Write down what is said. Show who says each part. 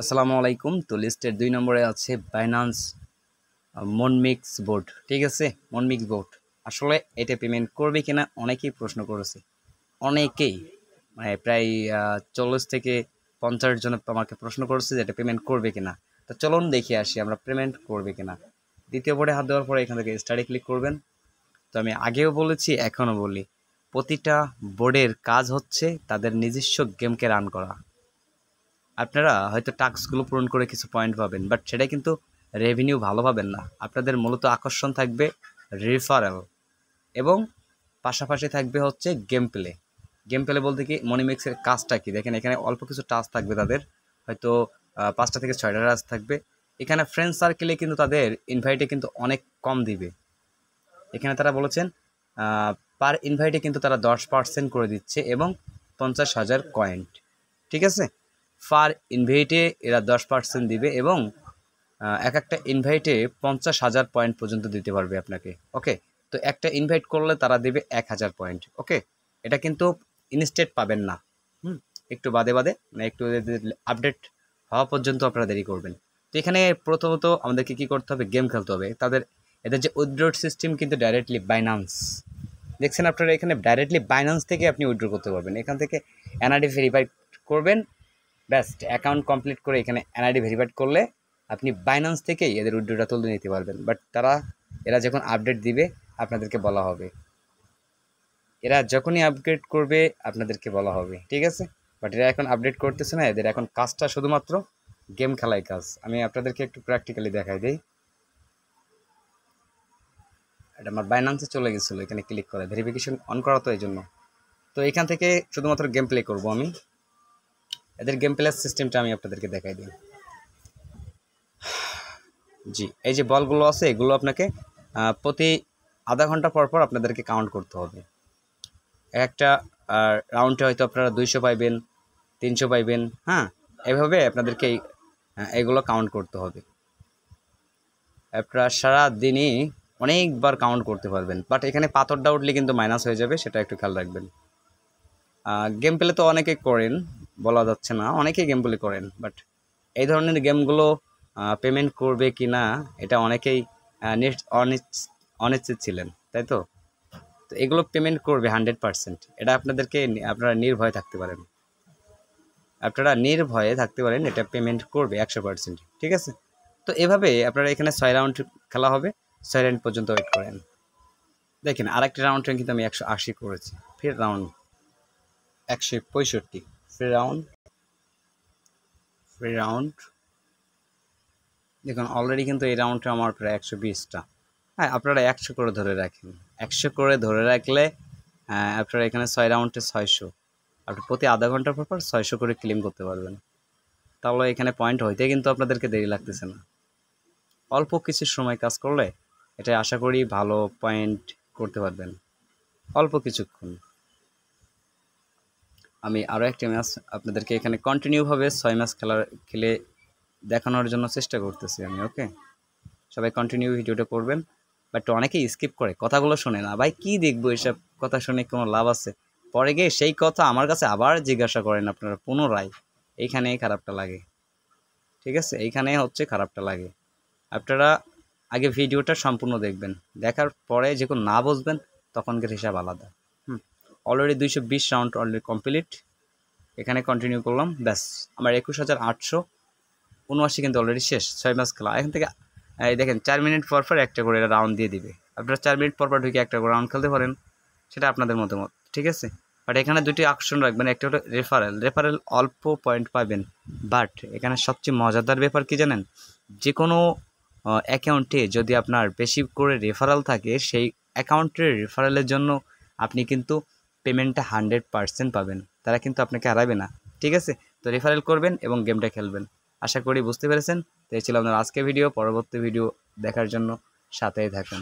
Speaker 1: আসসালামু আলাইকুম। তো লিস্টের ২ নম্বরে আছে বাইন্যান্স মনমিক্স বোর্ড। ঠিক আছে, মনমিক্স বোর্ড আসলে এটা পেমেন্ট করবে কিনা অনেকেই প্রশ্ন করেছে। অনেকেই মানে প্রায় ৪০ থেকে ৫০ জন আমাকে প্রশ্ন করেছে যে এটা পেমেন্ট করবে কিনা। তো চলুন দেখে আসি আমরা পেমেন্ট করবে কিনা। দ্বিতীয় বোর্ডে হাত দেওয়ার পরে এখান থেকে স্টাডি ক্লিক করবেন। তো আমি আগেও বলেছি, এখনও বলি, প্রতিটা বোর্ডের কাজ হচ্ছে তাদের নিজস্ব গেমকে রান করা। আপনারা হয়তো টাস্কগুলো পূরণ করে কিছু পয়েন্ট পাবেন, বাট সেটা কিন্তু রেভিনিউ ভালো পাবেন না। আপনাদের মূলত আকর্ষণ থাকবে রেফারেল এবং পাশাপাশি থাকবে হচ্ছে গেম প্লে। গেম প্লে বলতে কি, মনিমিক্সের কাজটা কি দেখেন, এখানে অল্প কিছু টাস্ক থাকবে তাদের, হয়তো ৫টা থেকে ৬টা টাস্ক থাকবে। এখানে ফ্রেন্ড সার্কেলে কিন্তু তাদের ইনভাইটে কিন্তু অনেক কম দিবে। এখানে তারা বলেছেন পার ইনভাইটে কিন্তু তারা 10% করে দিচ্ছে এবং ৫০,০০০ কয়েন্ট। ঠিক আছে, পার ইনভাইটে এরা 10% দিবে এবং এক একটা ইনভাইটে ৫০,০০০ পয়েন্ট পর্যন্ত দিতে পারবে আপনাকে। ওকে, তো একটা ইনভাইট করলে তারা দেবে ১,০০০ পয়েন্ট। ওকে, এটা কিন্তু ইনস্টেন্ট পাবেন না। একটু বাদে বাদে মানে একটু আপডেট হওয়া পর্যন্ত আপনারা দেরি করবেন। তো এখানে প্রথমত আমাদেরকে কী করতে হবে, গেম খেলতে হবে। এদের যে উইথড্র সিস্টেম কিন্তু ডাইরেক্টলি বাইন্যান্স, দেখছেন আপনারা এখানে ডাইরেক্টলি বাইন্যান্স থেকে আপনি উইথড্র করতে পারবেন। এখান থেকে এনআইডি ভেরিফাই করবেন, ব্যাস্ট অ্যাকাউন্ট কমপ্লিট করে এখানে এনআইডি ভেরিফাইড করলে আপনি বাইন্যান্স থেকেই এদের উইথড্রটা তুলে নিতে পারবেন। বাট এরা যখন আপডেট দিবে আপনাদেরকে বলা হবে, এরা যখনই আপগ্রেড করবে আপনাদেরকে বলা হবে। ঠিক আছে, বাট এরা এখন আপডেট করতেছে না। এদের এখন কাজটা শুধুমাত্র গেম খেলাই কাজ। আমি আপনাদেরকে একটু প্র্যাকটিক্যালি দেখাই দিই। এটা আমার বাইন্যান্সে চলে গেছিলো, এখানে ক্লিক করে ভেরিফিকেশন অন করা, তো এই জন্য। তো এখান থেকে শুধুমাত্র গেম প্লে করবো আমি। এদের গেম প্লে সিস্টেমটা আমি আপনাদেরকে দেখাই দিই। জি, এই যে বলগুলো আছে এগুলো আপনাকে প্রতি আধা ঘন্টা পর পর আপনাদেরকে কাউন্ট করতে হবে। একটা রাউন্ডে হয়তো আপনারা 200 পাইবেন, 300 পাইবেন। হ্যাঁ, এভাবে আপনাদেরকে এগুলো কাউন্ট করতে হবে। আপনারা সারাদিনই অনেকবার কাউন্ট করতে পারবেন, বাট এখানে পাথরটা উঠলে কিন্তু মাইনাস হয়ে যাবে, সেটা একটু খেয়াল রাখবেন। গেম প্লে তো অনেকেই করেন, বলা যাচ্ছে না, অনেকেই গেম প্লে করেন, বাট এই ধরনের গেমগুলো পেমেন্ট করবে কি না এটা অনেকেই অনিশ্চিত ছিলেন, তাই তো। তো এগুলো পেমেন্ট করবে 100%, এটা আপনারা নির্ভয়ে থাকতে পারেন। এটা পেমেন্ট করবে 100%। ঠিক আছে, তো এভাবে আপনারা এখানে 6 রাউন্ড খেলা হবে, 6 রাউন্ড পর্যন্ত ওয়েট করেন। দেখেন আরেকটি রাউন্ডে কিন্তু আমি 180 করেছি, ফির রাউন্ড 165, ফ্রি রাউন্ড দেখুন অলরেডি কিন্তু এই রাউন্ডটা আমার প্রায় 120টা। হ্যাঁ, আপনারা 100 করে ধরে রাখেন। 100 করে ধরে রাখলে আপনারা এখানে 6 রাউন্ডে 600, আপনি প্রতি আধা ঘন্টা পর পর 600 করে ক্লেম করতে পারবেন। তাহলে এখানে পয়েন্ট হইতে কিন্তু আপনাদেরকে দেরি লাগতেছে না। অল্প কিছু সময় কাজ করলে এটা আশা করি ভালো পয়েন্ট করতে পারবেন, অল্প কিছুক্ষণ। আমি আরও একটি ম্যাচ আপনাদেরকে এখানে কন্টিনিউভাবে 6 ম্যাচ খেলে দেখানোর জন্য চেষ্টা করতেছি আমি। ওকে, সবাই কন্টিনিউ ভিডিওটা করবেন, বাট অনেকেই স্কিপ করে, কথাগুলো শোনে না। ভাই কি দেখবো, এসব কথা শুনে কোনো লাভ আছে? পরে গিয়ে সেই কথা আমার কাছে আবার জিজ্ঞাসা করেন আপনারা পুনরায়, এইখানেই খারাপটা লাগে। ঠিক আছে, এইখানে হচ্ছে খারাপটা লাগে। আপনারা আগে ভিডিওটা সম্পূর্ণ দেখবেন, দেখার পরে যখন না বুঝবেন তখনকার হিসাব আলাদা। অলরেডি 220 রাউন্ড অলরেডি কমপ্লিট, এখানে কন্টিনিউ করলাম, ব্যাস আমার 21,879 কিন্তু অলরেডি শেষ। 6 ম্যাচ খেলা। এখান থেকে এই দেখেন 4 মিনিট পর পর একটা করে রাউন্ড দিয়ে দিবে। আপনারা 4 মিনিট পর পর ঢুকে একটা করে রাউন্ড খেলতে পারেন, সেটা আপনাদের মতামত। ঠিক আছে, বাট এখানে দুটি আকর্ষণ রাখবেন, একটা হলো রেফারেল অল্প পয়েন্ট পাবেন, বাট এখানে সবচেয়ে মজাদার ব্যাপার কি জানেন, যে কোনো অ্যাকাউন্টে যদি আপনার বেশি করে রেফারেল থাকে, সেই অ্যাকাউন্টের রেফারেলের জন্য আপনি কিন্তু পেমেন্টটা 100% পাবেন, তারা কিন্তু আপনাকে হারাবে না। ঠিক আছে, তো রেফারেল করবেন এবং গেমটা খেলবেন। আশা করি বুঝতে পেরেছেন। তো এই ছিল আপনার আজকের ভিডিও। পরবর্তী ভিডিও দেখার জন্য সাথেই থাকুন।